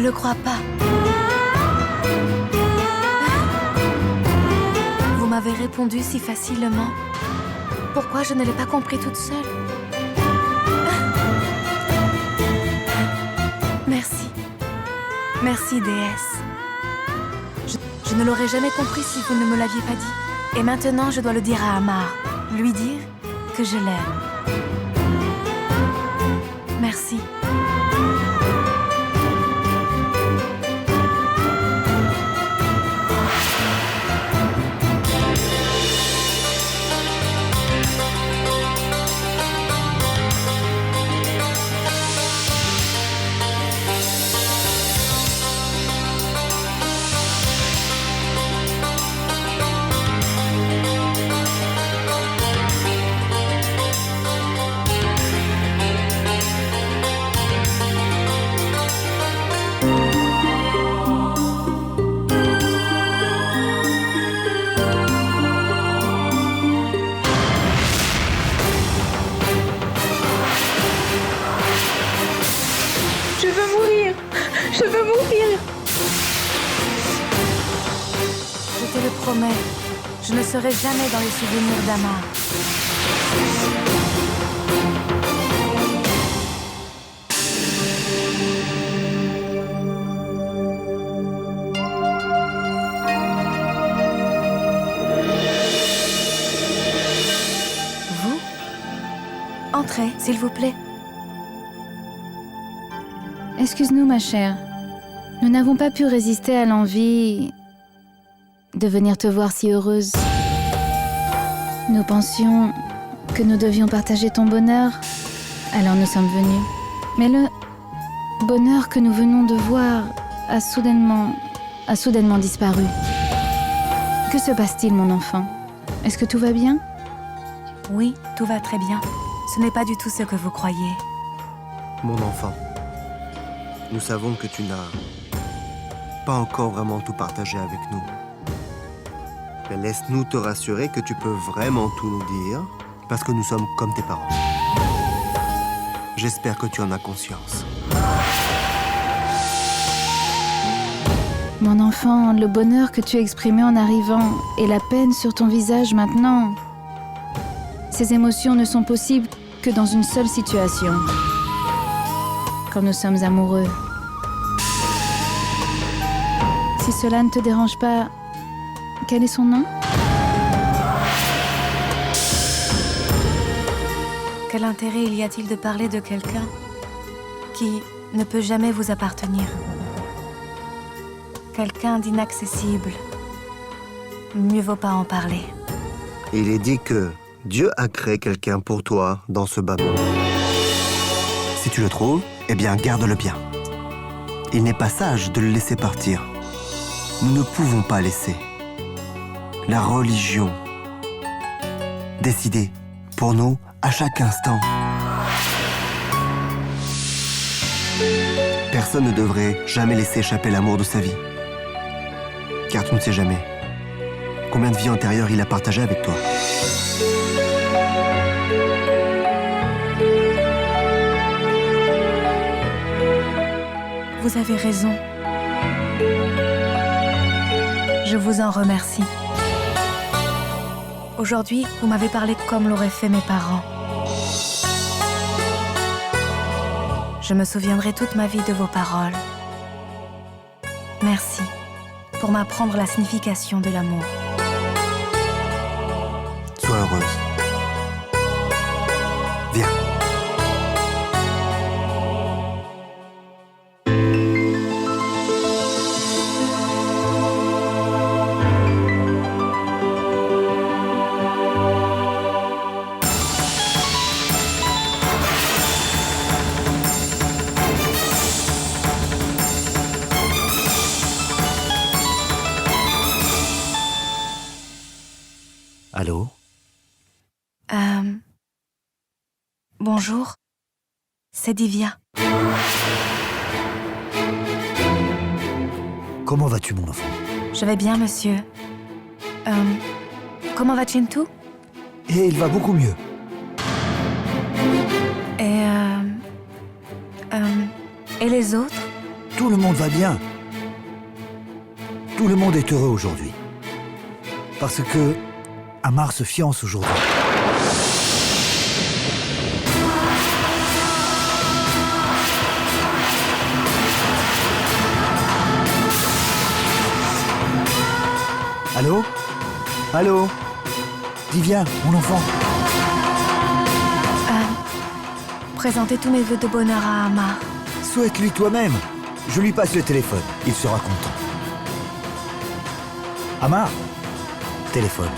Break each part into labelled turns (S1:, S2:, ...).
S1: le crois pas. Vous m'avez répondu si facilement. Pourquoi je ne l'ai pas compris toute seule? Merci. Merci, déesse. Je ne l'aurais jamais compris si vous ne me l'aviez pas dit. Et maintenant, je dois le dire à Amar. Lui dire que je l'aime. Merci.
S2: Je veux mourir.
S1: Je te le promets, je ne serai jamais dans les souvenirs d'Amar. Vous? Entrez, s'il vous plaît.
S3: Excuse-nous, ma chère. Nous n'avons pas pu résister à l'envie de venir te voir si heureuse. Nous pensions que nous devions partager ton bonheur, alors nous sommes venus. Mais le bonheur que nous venons de voir a soudainement disparu. Que se passe-t-il, mon enfant? Est-ce que tout va bien?
S1: Oui, tout va très bien. Ce n'est pas du tout ce que vous croyez.
S4: Mon enfant, nous savons que tu n'as pas encore vraiment tout partagé avec nous. Mais laisse-nous te rassurer que tu peux vraiment tout nous dire, parce que nous sommes comme tes parents. J'espère que tu en as conscience.
S3: Mon enfant, le bonheur que tu as exprimé en arrivant et la peine sur ton visage maintenant, ces émotions ne sont possibles que dans une seule situation. Quand nous sommes amoureux. Si cela ne te dérange pas, quel est son nom?
S1: Quel intérêt il y a-t-il de parler de quelqu'un qui ne peut jamais vous appartenir? Quelqu'un d'inaccessible. Mieux vaut pas en parler.
S4: Il est dit que Dieu a créé quelqu'un pour toi dans ce bas monde. Si tu le trouves, eh bien garde-le bien. Il n'est pas sage de le laisser partir. Nous ne pouvons pas laisser la religion décider pour nous à chaque instant. Personne ne devrait jamais laisser échapper l'amour de sa vie. Car tu ne sais jamais combien de vies antérieures il a partagé avec toi.
S1: Vous avez raison. Je vous en remercie. Aujourd'hui, vous m'avez parlé comme l'auraient fait mes parents. Je me souviendrai toute ma vie de vos paroles. Merci pour m'apprendre la signification de l'amour.
S4: Sois heureuse. Viens. Allô?
S1: Bonjour. C'est Divya.
S5: Comment vas-tu, mon enfant?
S1: Je vais bien, monsieur. Comment va Chintu?
S5: Et il va beaucoup mieux.
S1: Et les autres?
S5: tout le monde va bien. Tout le monde est heureux aujourd'hui. Parce que Amar se fiance aujourd'hui. Allô? Allô? Divya, mon enfant.
S1: Présentez tous mes vœux de bonheur à Amar.
S5: Souhaite-lui toi-même. Je lui passe le téléphone. Il sera content. Amar, téléphone.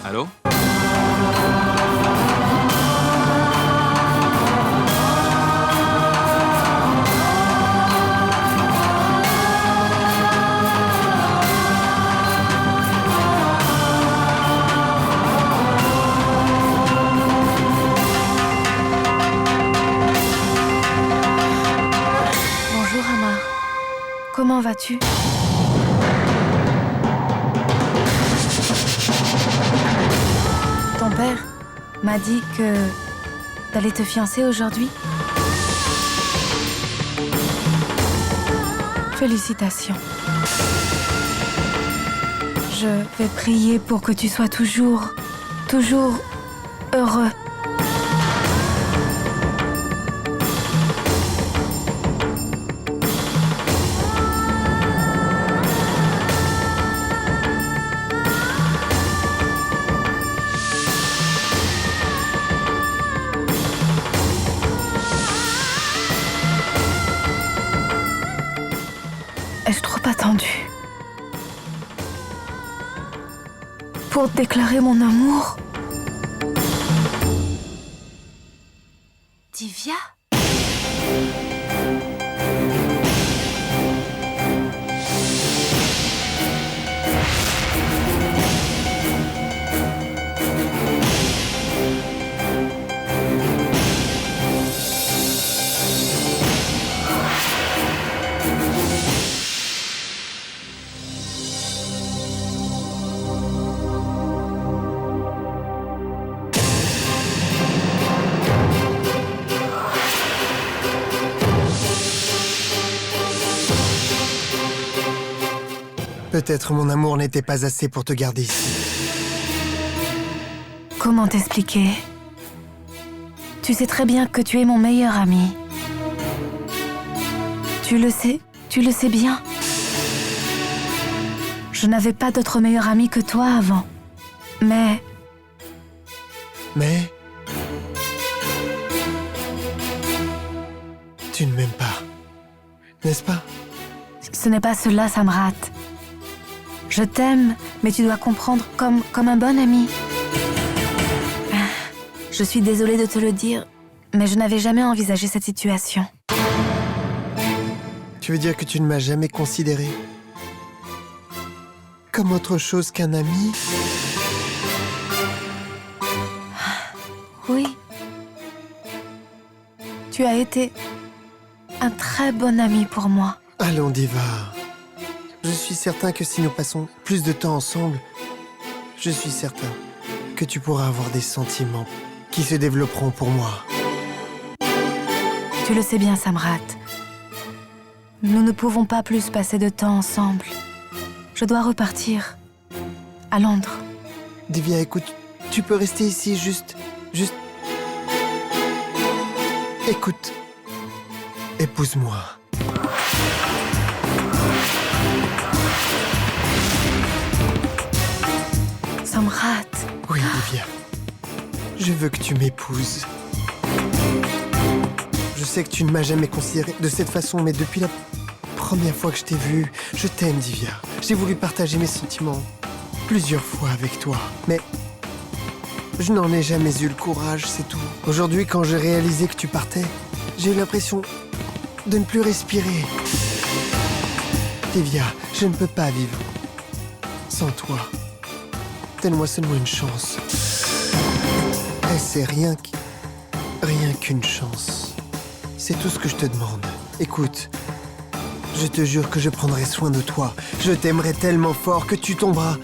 S6: Allô?
S1: Bonjour Amar. Comment vas-tu? Ton père m'a dit que t'allais te fiancer aujourd'hui. Félicitations. Je vais prier pour que tu sois toujours heureux. Ai-je trop attendu pour déclarer mon amour? Divya?
S7: Peut-être mon amour n'était pas assez pour te garder ici.
S1: Comment t'expliquer? Tu sais très bien que tu es mon meilleur ami. Tu le sais bien. Je n'avais pas d'autre meilleur ami que toi avant. Mais
S7: tu ne m'aimes pas, n'est-ce pas?
S1: ce n'est pas cela, Samrat. Je t'aime, mais tu dois comprendre comme un bon ami. Je suis désolée de te le dire, mais je n'avais jamais envisagé cette situation.
S7: Tu veux dire que tu ne m'as jamais considéré comme autre chose qu'un ami?
S1: Oui. Tu as été un très bon ami pour moi.
S7: Allons, Diva. Je suis certain que si nous passons plus de temps ensemble, je suis certain que tu pourras avoir des sentiments qui se développeront pour moi.
S1: Tu le sais bien, Samrat. Nous ne pouvons pas plus passer de temps ensemble. Je dois repartir à Londres.
S7: Divya, écoute, tu peux rester ici juste... Écoute, épouse-moi.
S1: Samrat.
S7: Oui, Divya. Je veux que tu m'épouses. Je sais que tu ne m'as jamais considéré de cette façon, mais depuis la première fois que je t'ai vue, je t'aime, Divya. J'ai voulu partager mes sentiments plusieurs fois avec toi, mais je n'en ai jamais eu le courage, c'est tout. Aujourd'hui, quand j'ai réalisé que tu partais, j'ai eu l'impression de ne plus respirer. Divya, je ne peux pas vivre sans toi. Donne-moi seulement une chance. Et c'est rien qu'une chance. C'est tout ce que je te demande. Écoute, je te jure que je prendrai soin de toi. Je t'aimerai tellement fort que tu tomberas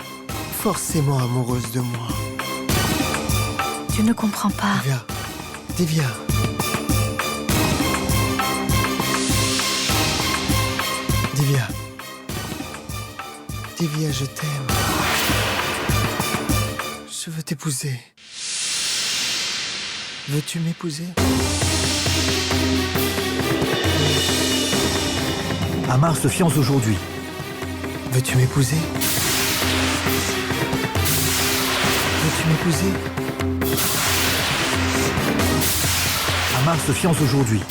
S7: forcément amoureuse de moi.
S1: Tu ne comprends pas.
S7: Divya, Divya, je t'aime. Je veux t'épouser. Veux-tu m'épouser?
S5: Amar se fiance aujourd'hui.
S7: Veux-tu m'épouser? Veux-tu m'épouser?
S5: Amar se fiance aujourd'hui.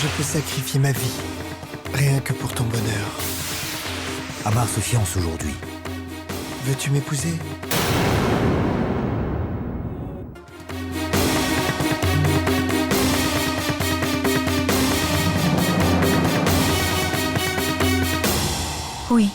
S7: Je peux sacrifier ma vie, rien que pour ton bonheur.
S5: Amar se fiance aujourd'hui.
S7: Veux-tu m'épouser?
S1: Oui.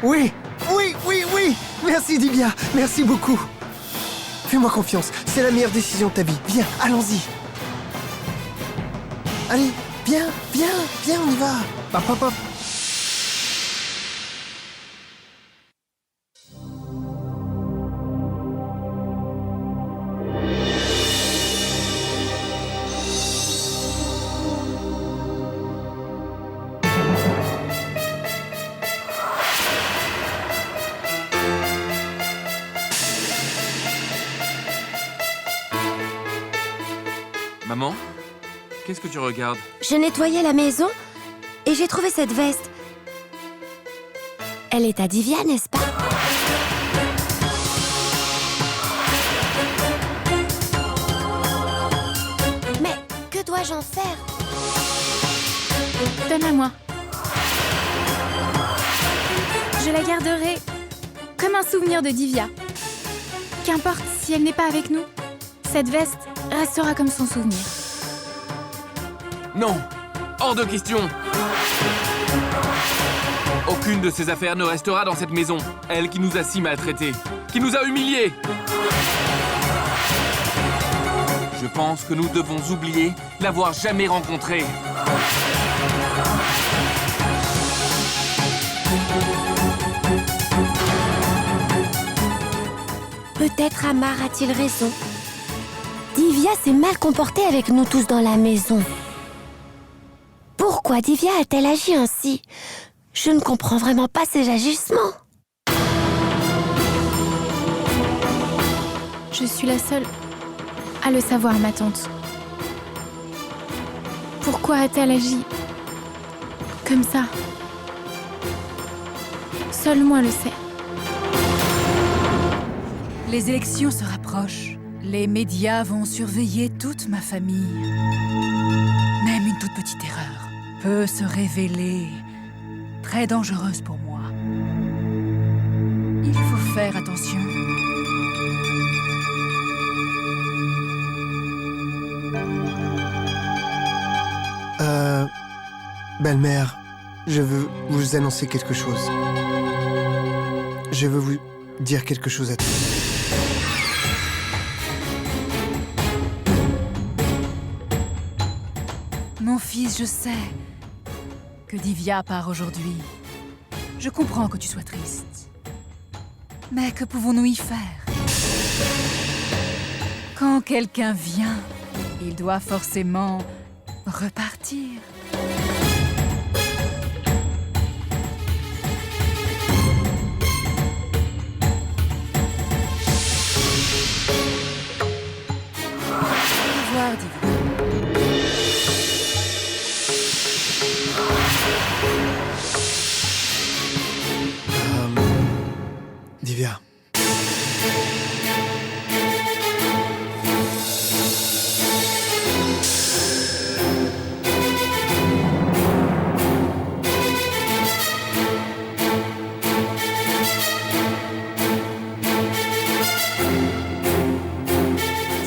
S7: Oui, oui, oui, oui. Merci Divya, merci beaucoup. Fais-moi confiance, c'est la meilleure décision de ta vie. Viens, allons-y. Allez, viens, viens, viens, on y va. Hop, hop, hop.
S6: Maman, qu'est-ce que tu regardes?
S8: Je nettoyais la maison et j'ai trouvé cette veste. Elle est à Divya, n'est-ce pas? Mais que dois-je en faire?
S3: Donne à moi. Je la garderai comme un souvenir de Divya. Qu'importe si elle n'est pas avec nous, cette veste restera comme son souvenir.
S6: Non! Hors de question! Aucune de ces affaires ne restera dans cette maison. Elle qui nous a si maltraités, qui nous a humiliés. Je pense que nous devons oublier l'avoir jamais rencontrée.
S8: Peut-être Amar a-t-il raison. Divya s'est mal comportée avec nous tous dans la maison. Pourquoi Divya a-t-elle agi ainsi? Je ne comprends vraiment pas ses agissements.
S3: Je suis la seule à le savoir, ma tante. Pourquoi a-t-elle agi comme ça? Seul moi le sais.
S9: Les élections se rapprochent. Les médias vont surveiller toute ma famille. Même une toute petite erreur peut se révéler très dangereuse pour moi. Il faut faire attention.
S7: Belle-mère, je veux vous annoncer quelque chose. Je veux vous dire quelque chose à tous.
S9: Mon fils, je sais que Divya part aujourd'hui. Je comprends que tu sois triste. Mais que pouvons-nous y faire? Quand quelqu'un vient, il doit forcément repartir. Au revoir, Divya.
S7: Divya.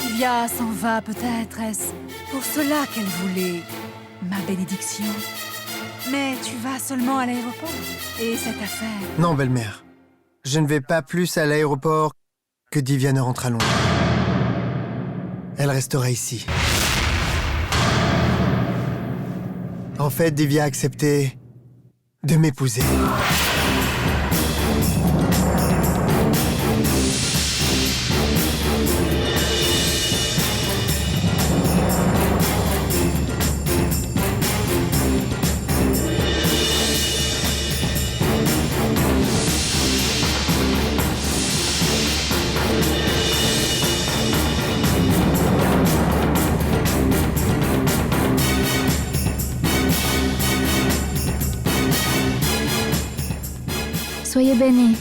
S9: Divya s'en va peut-être, est-ce pour cela qu'elle voulait ma bénédiction? Mais tu vas seulement à l'aéroport. Et cette affaire...
S7: Non, belle-mère. Je ne vais pas plus à l'aéroport que Divya ne rentre à Londres. Elle restera ici. En fait, Divya a accepté de m'épouser.
S3: Soyez bénis.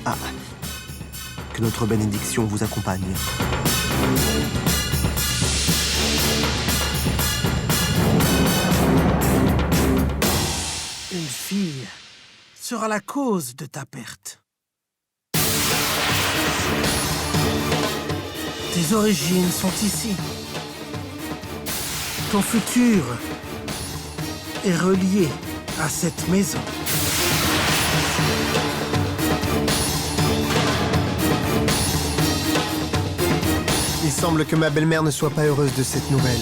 S4: Ah, que notre bénédiction vous accompagne.
S10: Une fille sera la cause de ta perte. Tes origines sont ici. Ton futur est relié à cette maison.
S7: Il semble que ma belle-mère ne soit pas heureuse de cette nouvelle.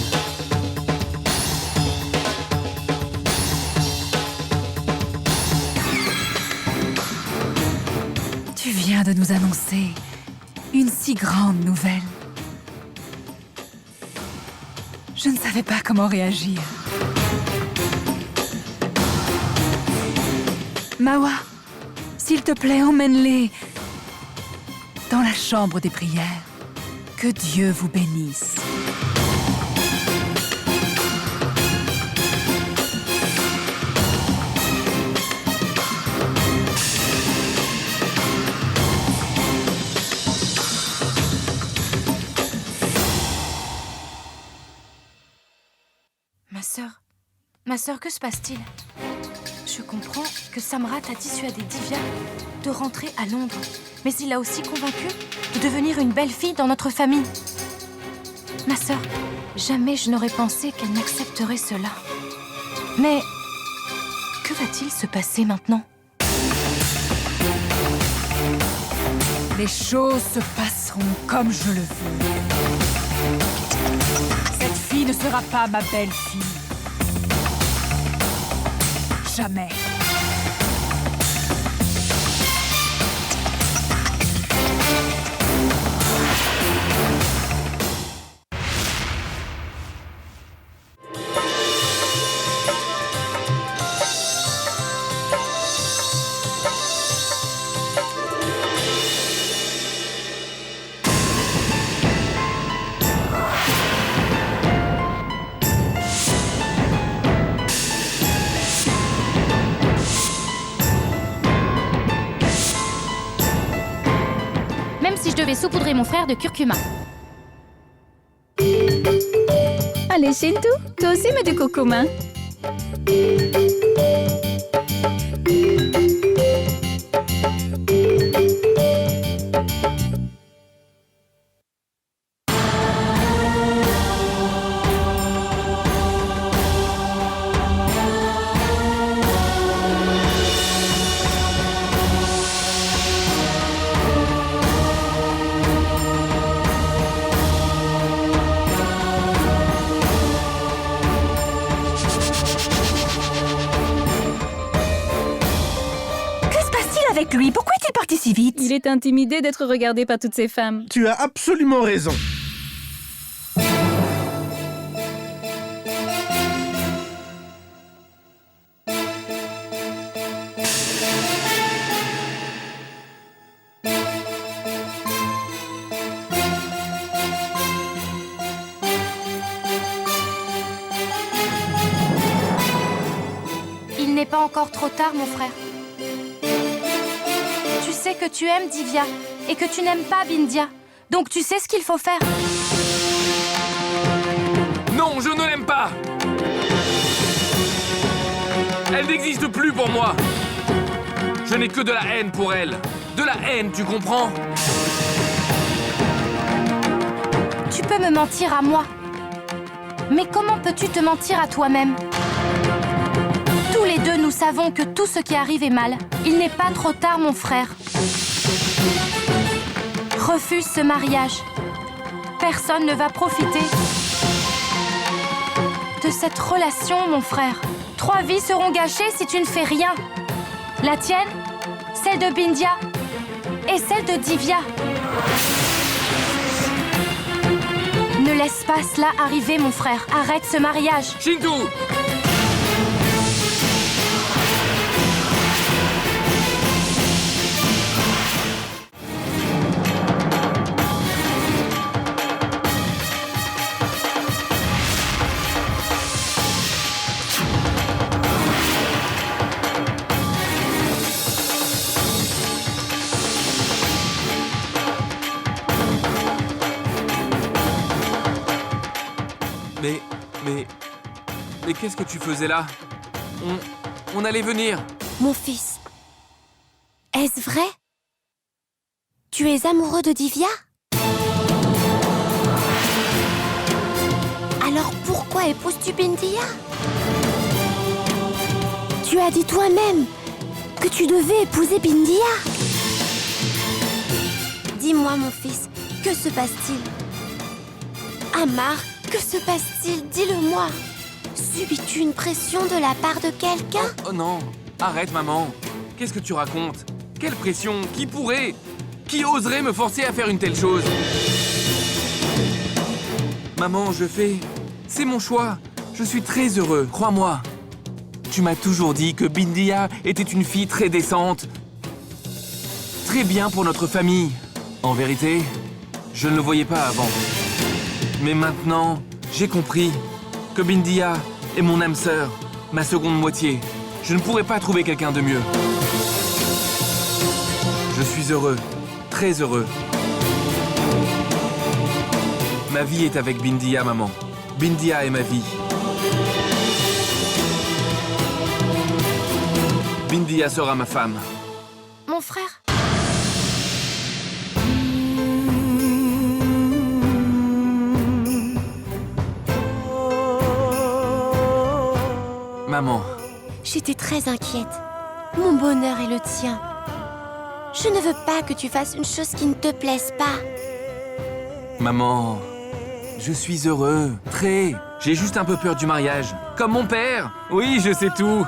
S9: Tu viens de nous annoncer une si grande nouvelle. Je ne savais pas comment réagir. Mawa, s'il te plaît, emmène-les dans la chambre des prières. Que Dieu vous bénisse.
S1: Ma sœur, que se passe-t-il? Je comprends que Samrat a dissuadé Divya de rentrer à Londres, mais il l'a aussi convaincue de devenir une belle fille dans notre famille. Ma sœur, jamais je n'aurais pensé qu'elle n'accepterait cela. Mais que va-t-il se passer maintenant?
S9: Les choses se passeront comme je le veux. Cette fille ne sera pas ma belle-fille. Jamais.
S8: Si je devais saupoudrer mon frère de curcuma.
S3: Allez, Shinto, toi aussi mets du curcuma.
S9: Avec lui, pourquoi est-il parti si vite?
S3: Il est intimidé d'être regardé par toutes ces femmes.
S10: Tu as absolument raison.
S1: Il n'est pas encore trop tard, mon frère. Tu sais que tu aimes Divya et que tu n'aimes pas Bindia. Donc tu sais ce qu'il faut faire.
S6: Non, je ne l'aime pas. Elle n'existe plus pour moi. Je n'ai que de la haine pour elle. De la haine, tu comprends?
S1: Tu peux me mentir à moi. Mais comment peux-tu te mentir à toi-même? Tous les deux, nous savons que tout ce qui arrive est mal. Il n'est pas trop tard, mon frère. Refuse ce mariage. Personne ne va profiter de cette relation, mon frère. 3 vies seront gâchées si tu ne fais rien. La tienne, celle de Bindia et celle de Divya. Ne laisse pas cela arriver, mon frère. Arrête ce mariage.
S6: Shinto! qu'est-ce que tu faisais là? On allait venir.
S8: Mon fils, est-ce vrai? Tu es amoureux de Divya? Alors pourquoi épouses-tu Bindia? Tu as dit toi-même que tu devais épouser Bindia. Dis-moi, mon fils, que se passe-t-il? Amar, que se passe-t-il? Dis-le-moi. Subis-tu une pression de la part de quelqu'un?
S6: Oh non, arrête maman. Qu'est-ce que tu racontes? Quelle pression? Qui pourrait? Qui oserait me forcer à faire une telle chose? Maman, c'est mon choix. Je suis très heureux, crois-moi. Tu m'as toujours dit que Bindia était une fille très décente. Très bien pour notre famille. En vérité, je ne le voyais pas avant. Mais maintenant, j'ai compris que Bindia est mon âme sœur, ma seconde moitié. Je ne pourrais pas trouver quelqu'un de mieux. Je suis heureux, très heureux. Ma vie est avec Bindia, maman. Bindia est ma vie. Bindia sera ma femme.
S8: Mon frère?
S6: Maman,
S8: J'étais très inquiète. Mon bonheur est le tien. Je ne veux pas que tu fasses une chose qui ne te plaise pas.
S6: maman, je suis heureux, très. J'ai juste un peu peur du mariage. Comme mon père. Oui, je sais tout.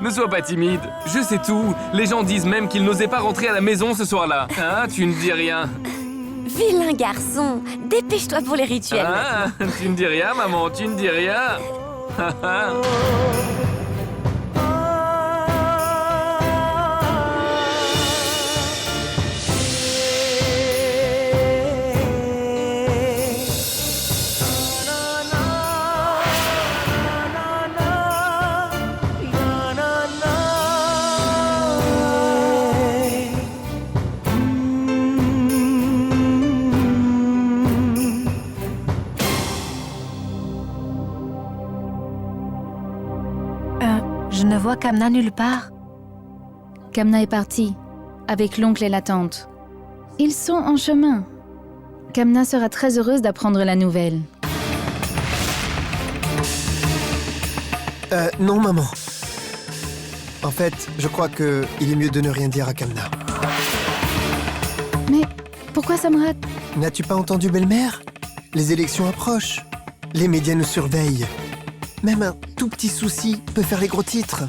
S6: Ne sois pas timide. Je sais tout. Les gens disent même qu'ils n'osaient pas rentrer à la maison ce soir-là. Hein, tu ne dis rien.
S8: Vilain garçon, dépêche-toi pour les rituels.
S6: Ah, tu ne dis rien, maman, tu ne dis rien.
S1: Je ne vois Kamna nulle part.
S3: Kamna est partie, avec l'oncle et la tante. Ils sont en chemin. Kamna sera très heureuse d'apprendre la nouvelle.
S7: Non, maman. En fait, je crois que il est mieux de ne rien dire à Kamna.
S3: Mais pourquoi Samrat?
S7: N'as-tu pas entendu, belle-mère? Les élections approchent. Les médias nous surveillent. Même un tout petit souci peut faire les gros titres.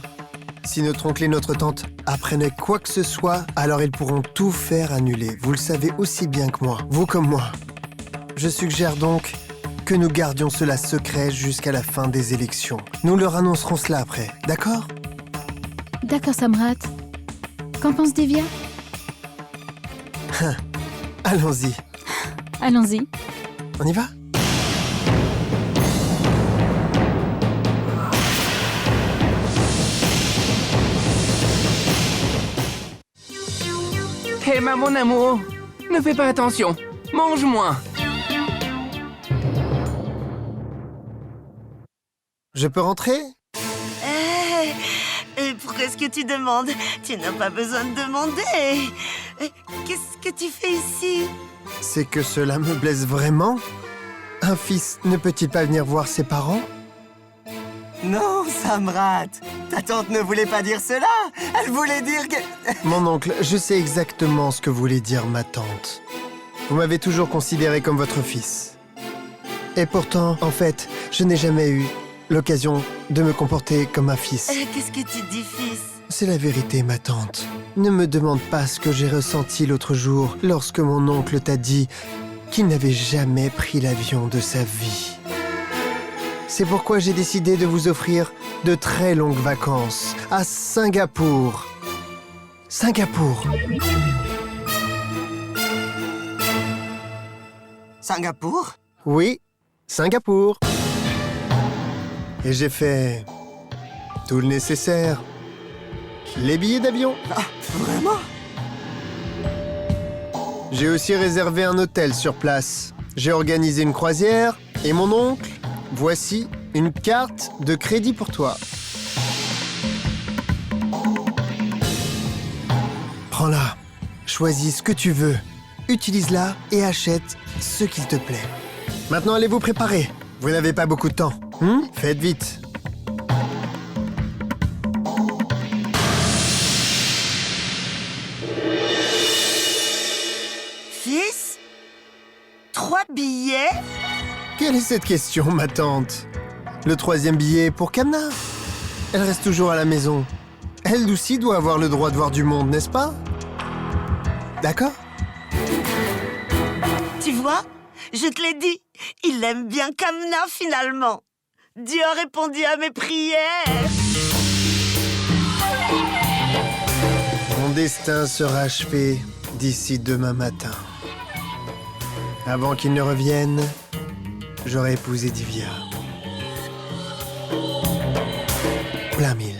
S7: Si notre oncle et notre tante apprenaient quoi que ce soit, alors ils pourront tout faire annuler. Vous le savez aussi bien que moi, vous comme moi. Je suggère donc que nous gardions cela secret jusqu'à la fin des élections. Nous leur annoncerons cela après, d'accord?
S3: D'accord, Samrat. Qu'en pense Divya?
S7: Allons-y.
S3: Allons-y.
S7: On y va?
S6: Hé, mon amour, ne fais pas attention. Mange moins.
S7: Je peux rentrer?
S11: Pourquoi est-ce que tu demandes? Tu n'as pas besoin de demander. Qu'est-ce que tu fais ici?
S7: C'est que cela me blesse vraiment? Un fils ne peut-il pas venir voir ses parents?
S11: Non, Samrat. Ta tante ne voulait pas dire cela. Elle voulait dire que...
S7: Mon oncle, je sais exactement ce que voulait dire ma tante. Vous m'avez toujours considéré comme votre fils. Et pourtant, en fait, je n'ai jamais eu l'occasion de me comporter comme un fils.
S11: Qu'est-ce que tu dis, fils?
S7: C'est la vérité, ma tante. Ne me demande pas ce que j'ai ressenti l'autre jour lorsque mon oncle t'a dit qu'il n'avait jamais pris l'avion de sa vie. C'est pourquoi j'ai décidé de vous offrir de très longues vacances à Singapour. Singapour.
S11: Singapour?
S7: Oui, Singapour. Et j'ai fait tout le nécessaire. Les billets d'avion.
S11: Ah, vraiment?
S7: J'ai aussi réservé un hôtel sur place. J'ai organisé une croisière et mon oncle, voici, une carte de crédit pour toi. Prends-la, choisis ce que tu veux, utilise-la et achète ce qu'il te plaît. Maintenant, allez vous préparer. Vous n'avez pas beaucoup de temps. Faites vite.
S11: Fils? 3 billets?
S7: Quelle est cette question, ma tante? Le 3e billet est pour Kamna. Elle reste toujours à la maison. Elle aussi doit avoir le droit de voir du monde, n'est-ce pas? D'accord?
S11: Tu vois? Je te l'ai dit, il aime bien Kamna finalement. Dieu a répondu à mes prières.
S7: Mon destin sera achevé d'ici demain matin. Avant qu'il ne revienne, j'aurai épousé Divya. Plein mille.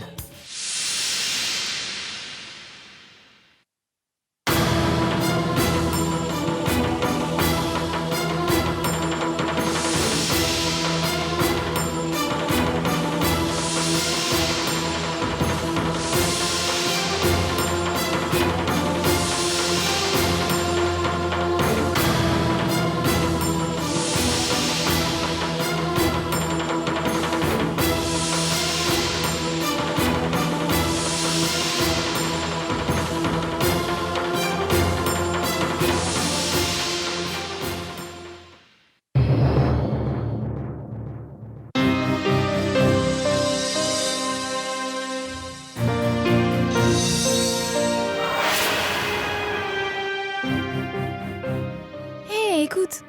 S3: Écoute,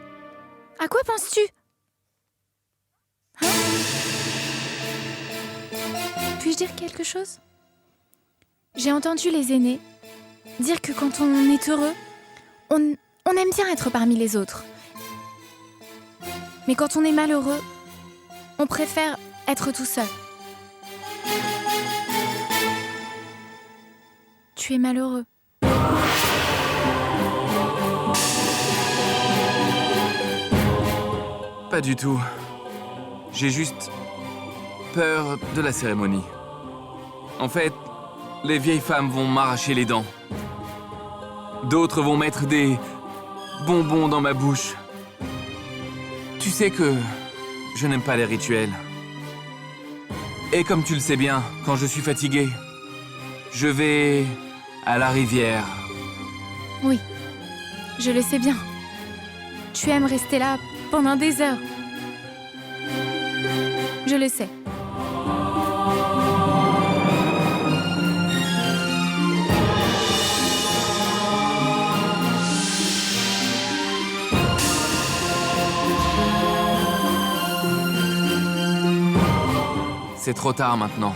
S3: à quoi penses-tu? Hein? Puis-je dire quelque chose? J'ai entendu les aînés dire que quand on est heureux, on aime bien être parmi les autres. Mais quand on est malheureux, on préfère être tout seul. Tu es malheureux.
S6: Pas du tout. J'ai juste peur de la cérémonie. En fait, les vieilles femmes vont m'arracher les dents. D'autres vont mettre des bonbons dans ma bouche. Tu sais que je n'aime pas les rituels. Et comme tu le sais bien, quand je suis fatigué, je vais à la rivière.
S3: Oui, je le sais bien. Tu aimes rester là pendant des heures. Je le sais.
S6: C'est trop tard maintenant.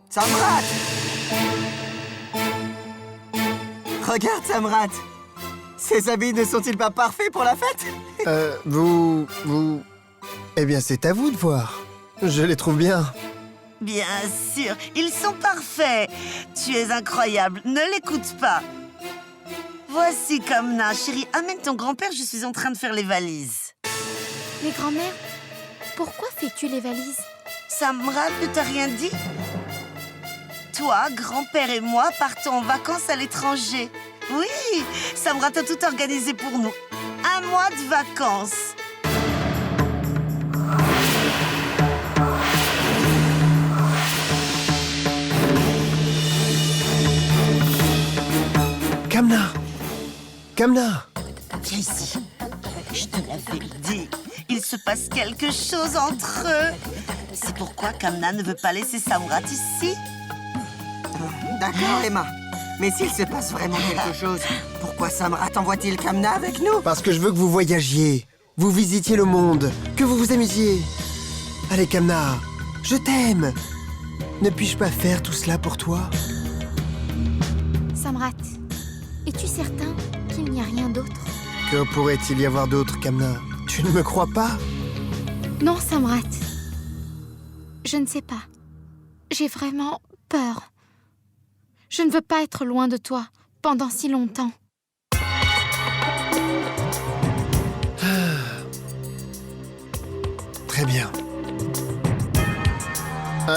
S11: Samrat! Regarde, Samrat! Ces habits ne sont-ils pas parfaits pour la fête?
S7: Vous... Eh bien, c'est à vous de voir. Je les trouve bien.
S11: Bien sûr, ils sont parfaits. Tu es incroyable, ne l'écoute pas. Voici Kamna, chérie, amène ton grand-père, je suis en train de faire les valises.
S8: Mais grand-mère, pourquoi fais-tu les valises?
S11: Samrat ne t'a rien dit? Toi, grand-père et moi partons en vacances à l'étranger. Oui, Samrat a tout organisé pour nous. 1 mois de vacances.
S7: Kamna! Kamna!
S11: Viens ici. Je te l'avais dit. Il se passe quelque chose entre eux. C'est pourquoi Kamna ne veut pas laisser Samrat ici.
S12: D'accord, Emma. Mais s'il se passe vraiment quelque chose, pourquoi Samrat envoie-t-il Kamna avec nous?
S7: Parce que je veux que vous voyagiez, vous visitiez le monde, que vous vous amusiez. Allez, Kamna, je t'aime. Ne puis-je pas faire tout cela pour toi?
S8: Samrat, es-tu certain qu'il n'y a rien d'autre?
S7: Que pourrait-il y avoir d'autre, Kamna? Tu ne me crois pas?
S8: Non, Samrat. Je ne sais pas. J'ai vraiment peur. Je ne veux pas être loin de toi pendant si longtemps.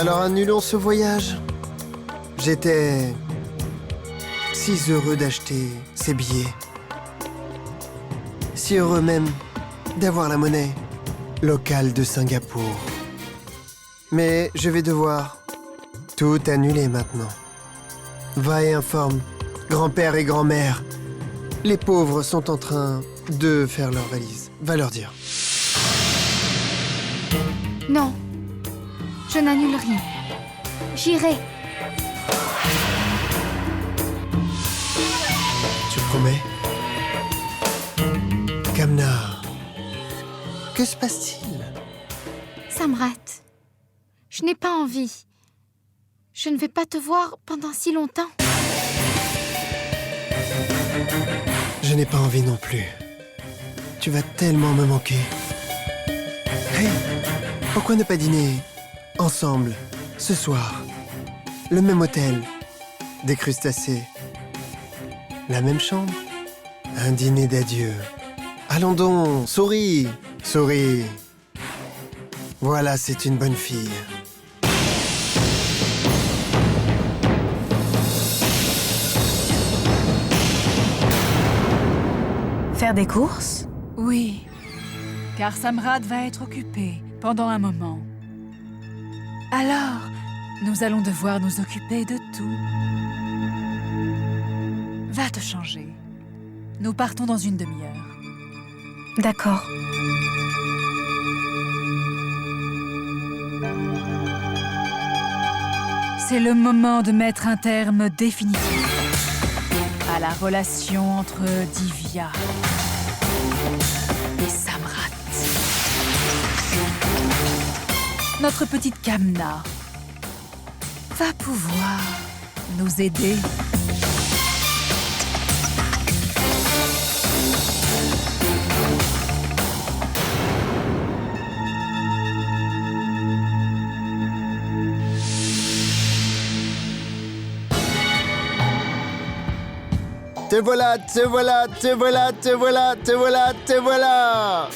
S7: Alors annulons ce voyage. J'étais si heureux d'acheter ces billets. Si heureux même d'avoir la monnaie locale de Singapour. Mais je vais devoir tout annuler maintenant. Va et informe grand-père et grand-mère. Les pauvres sont en train de faire leur valise. Va leur dire.
S3: Non, je n'annule rien. J'irai.
S7: Tu promets? Kamna, que se passe-t-il?
S3: Samrat, je n'ai pas envie. Je ne vais pas te voir pendant si longtemps.
S7: Je n'ai pas envie non plus. Tu vas tellement me manquer. Hey, pourquoi ne pas dîner ensemble ce soir? Le même hôtel, des crustacés, la même chambre, un dîner d'adieu. Allons donc, souris, souris. Voilà, c'est une bonne fille.
S1: Faire des courses?
S9: Oui, car Samrat va être occupé pendant un moment. Alors, nous allons devoir nous occuper de tout. Va te changer. Nous partons dans une demi-heure.
S1: D'accord.
S9: C'est le moment de mettre un terme définitif à la relation entre Divya et Samrat. Notre petite Kamna va pouvoir nous aider.
S7: Te voilà, te voilà, te voilà, te voilà, te voilà, te voilà.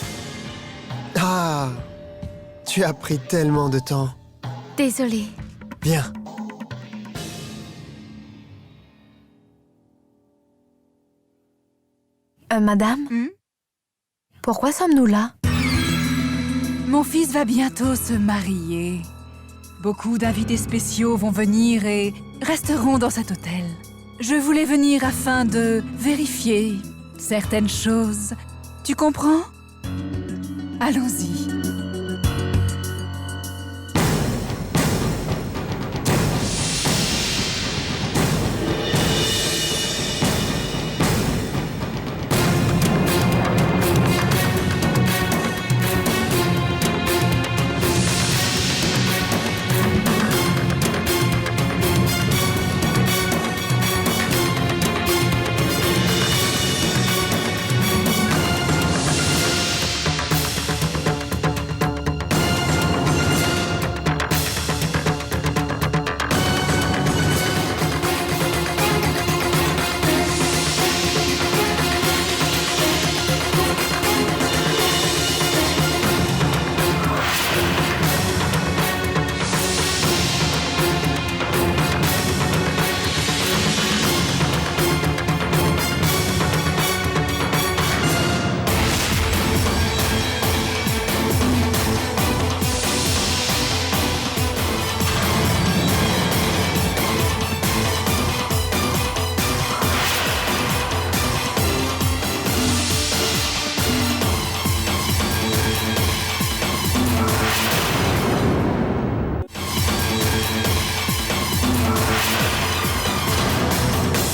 S7: Ah, tu as pris tellement de temps.
S3: Désolée.
S7: Bien.
S1: Madame? Pourquoi sommes-nous là?
S9: Mon fils va bientôt se marier. Beaucoup d'invités spéciaux vont venir et resteront dans cet hôtel. Je voulais venir afin de vérifier certaines choses. Tu comprends? Allons-y.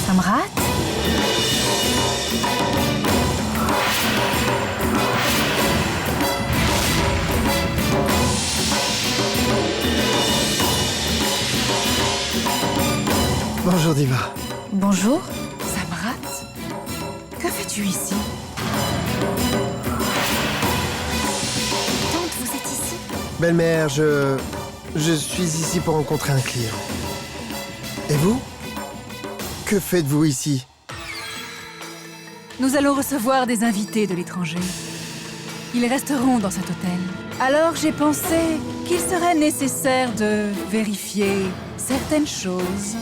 S1: Samrat?
S7: Bonjour Diva.
S1: Bonjour.
S9: Samrat, que fais-tu ici?
S8: Tante, vous êtes ici?
S7: Belle-mère, je suis ici pour rencontrer un client. Et vous? Que faites-vous ici?
S9: Nous allons recevoir des invités de l'étranger. Ils resteront dans cet hôtel. Alors j'ai pensé qu'il serait nécessaire de vérifier certaines choses.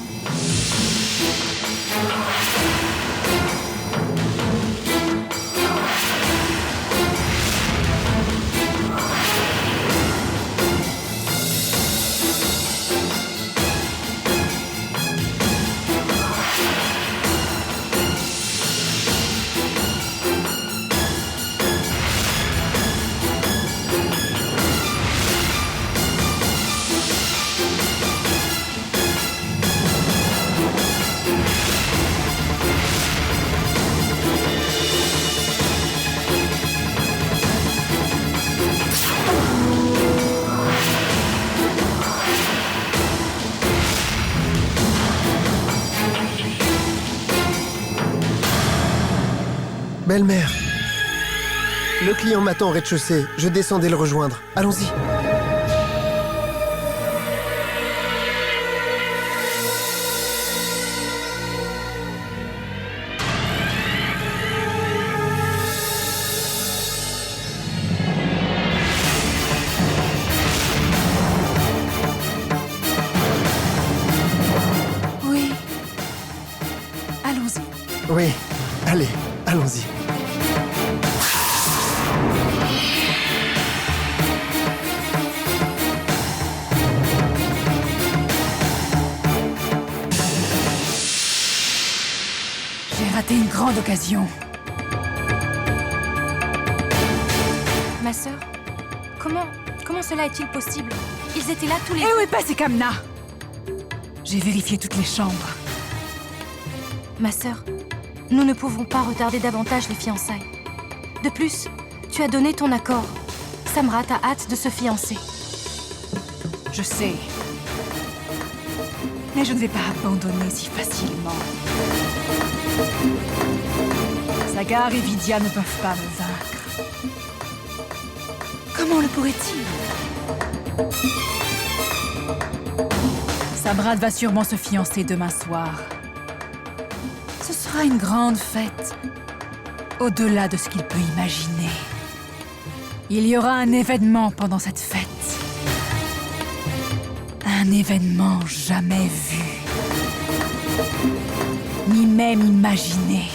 S7: Belle-mère. Le client m'attend au rez-de-chaussée. Je descendais le rejoindre. Allons-y.
S9: Oui. Allons-y.
S7: Oui, allez, allons-y.
S9: J'ai raté une grande occasion.
S1: Ma sœur, comment cela est-il possible? Ils étaient là tous les...
S9: Eh où est passé Kamna? J'ai vérifié toutes les chambres.
S1: Ma sœur, nous ne pouvons pas retarder davantage les fiançailles. De plus, tu as donné ton accord. Samrat a hâte de se fiancer.
S9: Je sais. Mais je ne vais pas abandonner si facilement. Sagar et Vidya ne peuvent pas me vaincre. Comment le pourrait-il? Samrat va sûrement se fiancer demain soir. Ce sera une grande fête, au-delà de ce qu'il peut imaginer. Il y aura un événement pendant cette fête. Un événement jamais vu, ni même imaginé.